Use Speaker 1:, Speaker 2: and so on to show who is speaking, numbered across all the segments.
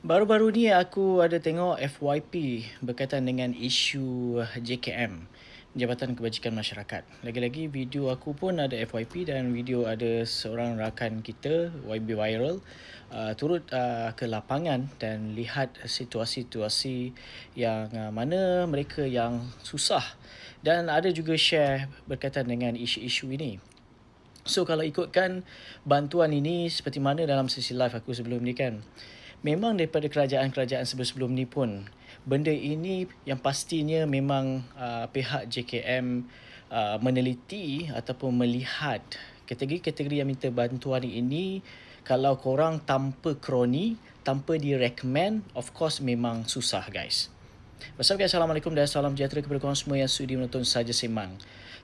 Speaker 1: Baru-baru ni aku ada tengok FYP berkaitan dengan isu JKM, Jabatan Kebajikan Masyarakat. Lagi-lagi video aku pun ada FYP dan video ada seorang rakan kita, YB Viral, turut ke lapangan dan lihat situasi-situasi yang mana mereka yang susah, dan ada juga share berkaitan dengan isu-isu ini. So kalau ikutkan bantuan ini seperti mana dalam sesi live aku sebelum ni kan, memang daripada kerajaan-kerajaan sebelum-sebelum ni pun benda ini yang pastinya memang pihak JKM meneliti ataupun melihat kategori-kategori yang minta bantuan ini. Kalau korang tanpa kroni, tanpa direkomend, of course memang susah guys. Assalamualaikum dan salam sejahtera kepada korang semua yang sudi menonton Saja Sembang.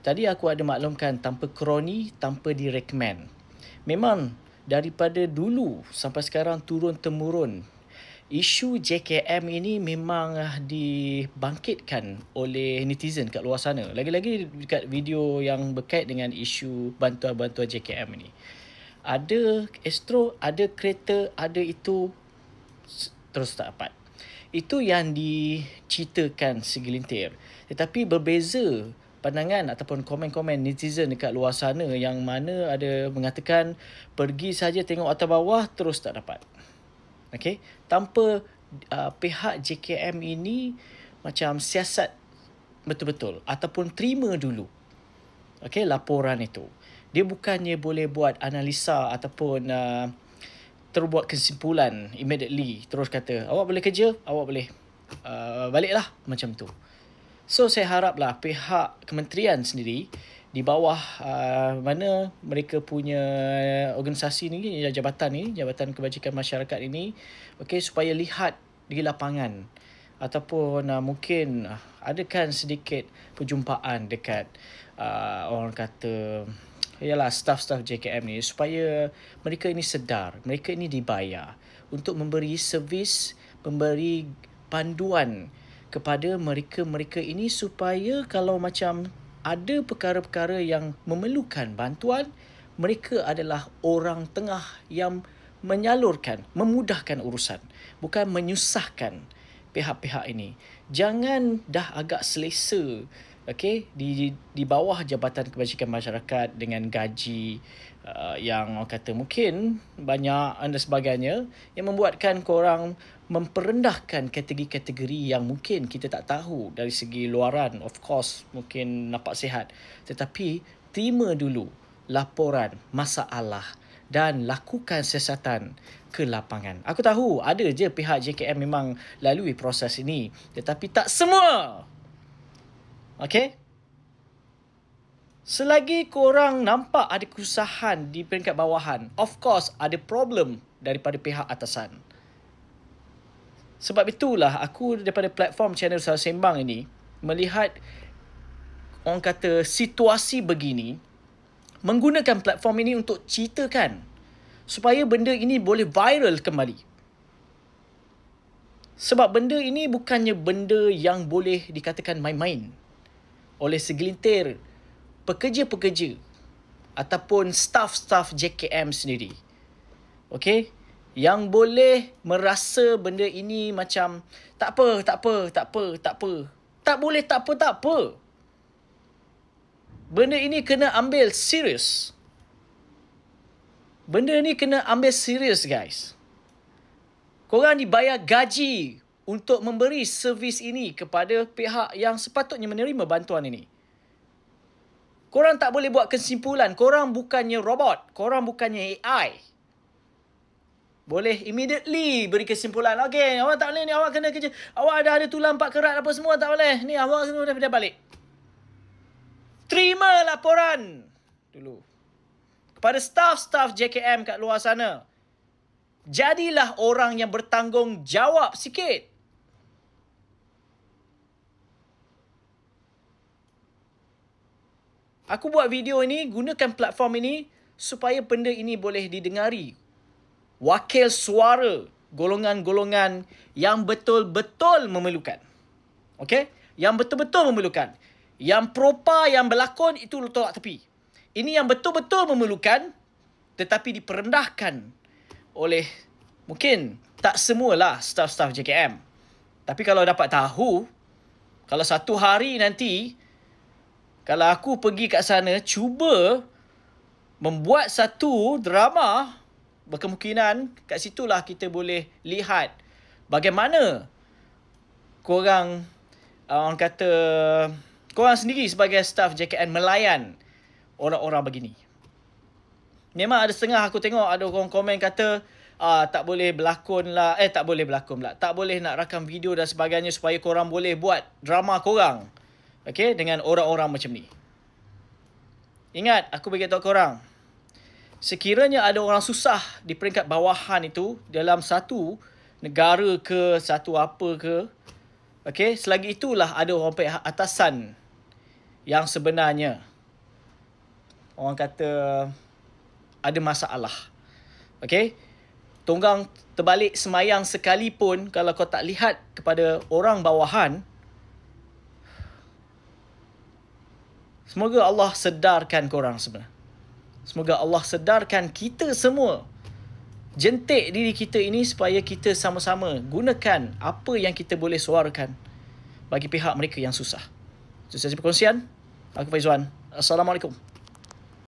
Speaker 1: Tadi aku ada maklumkan tanpa kroni, tanpa direkomend. Memang daripada dulu sampai sekarang turun-temurun, isu JKM ini memang dibangkitkan oleh netizen kat luar sana. Lagi-lagi dekat video yang berkait dengan isu bantuan-bantuan JKM ini. Ada Astro, ada kereta, ada itu, terus tak dapat. Itu yang diceritakan segelintir. Tetapi berbeza pandangan ataupun komen-komen netizen dekat luar sana yang mana ada mengatakan pergi saja tengok atas bawah terus tak dapat. Okey, tanpa pihak JKM ini macam siasat betul-betul ataupun terima dulu laporan itu. Dia bukannya boleh buat analisa ataupun terbuat kesimpulan immediately, terus kata awak boleh kerja, awak boleh baliklah, macam tu. So saya haraplah pihak kementerian sendiri di bawah mana mereka punya organisasi ni, Jabatan Kebajikan Masyarakat ini, supaya lihat di lapangan ataupun mungkin adakan sedikit perjumpaan dekat orang kata staff-staff JKM ni, supaya mereka ini sedar, mereka ini dibayar untuk memberi servis, memberi panduan kepada mereka-mereka ini, supaya kalau macam ada perkara-perkara yang memerlukan bantuan, mereka adalah orang tengah yang menyalurkan, memudahkan urusan, bukan menyusahkan pihak-pihak ini. Jangan dah agak selesa di bawah Jabatan Kebajikan Masyarakat dengan gaji yang orang kata mungkin banyak dan sebagainya, yang membuatkan korang memperendahkan kategori-kategori yang mungkin kita tak tahu dari segi luaran. Of course mungkin nampak sihat, tetapi terima dulu laporan masalah dan lakukan siasatan ke lapangan. Aku tahu ada je pihak JKM memang lalui proses ini, tetapi tak semua. Okey? Selagi korang nampak ada kesusahan di peringkat bawahan, of course ada problem daripada pihak atasan. Sebab itulah aku daripada platform channel Saja Sembang ini melihat orang kata situasi begini, menggunakan platform ini untuk ceritakan supaya benda ini boleh viral kembali. Sebab benda ini bukannya benda yang boleh dikatakan main-main oleh segelintir pekerja-pekerja ataupun staff-staff JKM sendiri. Okey? Yang boleh merasa benda ini macam tak apa. Tak boleh tak apa. Benda ini kena ambil serius. Benda ni kena ambil serius guys. Korang dibayar gaji untuk memberi servis ini kepada pihak yang sepatutnya menerima bantuan ini. Korang tak boleh buat kesimpulan. Korang bukannya robot. Korang bukannya AI. Boleh immediately beri kesimpulan. Okey, awak tak boleh ni, awak kena kerja. Awak ada tulang 4 kerat apa semua, tak boleh. Ni awak semua dah balik. Terima laporan dulu kepada staff-staff JKM kat luar sana. Jadilah orang yang bertanggungjawab sikit. Aku buat video ini, gunakan platform ini supaya benda ini boleh didengari. Wakil suara golongan-golongan yang betul-betul memerlukan. Okey? Yang betul-betul memerlukan. Yang propa yang berlakon itu tolak tepi. Ini yang betul-betul memerlukan tetapi diperendahkan oleh mungkin Tak semualah staff-staff JKM. Tapi kalau dapat tahu, kalau satu hari nanti, kalau aku pergi kat sana, cuba membuat satu drama, berkemungkinan kat situlah kita boleh lihat bagaimana korang, orang kata, korang sendiri sebagai staff JKN melayan orang-orang begini. Memang ada setengah aku tengok ada orang komen kata, tak boleh berlakon lah, tak boleh berlakon pula, tak boleh nak rakam video dan sebagainya supaya korang boleh buat drama korang, okay, dengan orang-orang macam ni. Ingat, aku beritahu korang, sekiranya ada orang susah di peringkat bawahan itu, dalam satu negara ke, satu apa ke, okay, selagi itulah ada orang pihak atasan yang sebenarnya, orang kata, ada masalah. Okay, tonggang terbalik semayang sekalipun, kalau kau tak lihat kepada orang bawahan, semoga Allah sedarkan korang sebenarnya. Semoga Allah sedarkan kita semua. Jentik diri kita ini supaya kita sama-sama gunakan apa yang kita boleh suarakan bagi pihak mereka yang susah. Itu sahaja perkongsian. Aku Faizwan. Assalamualaikum.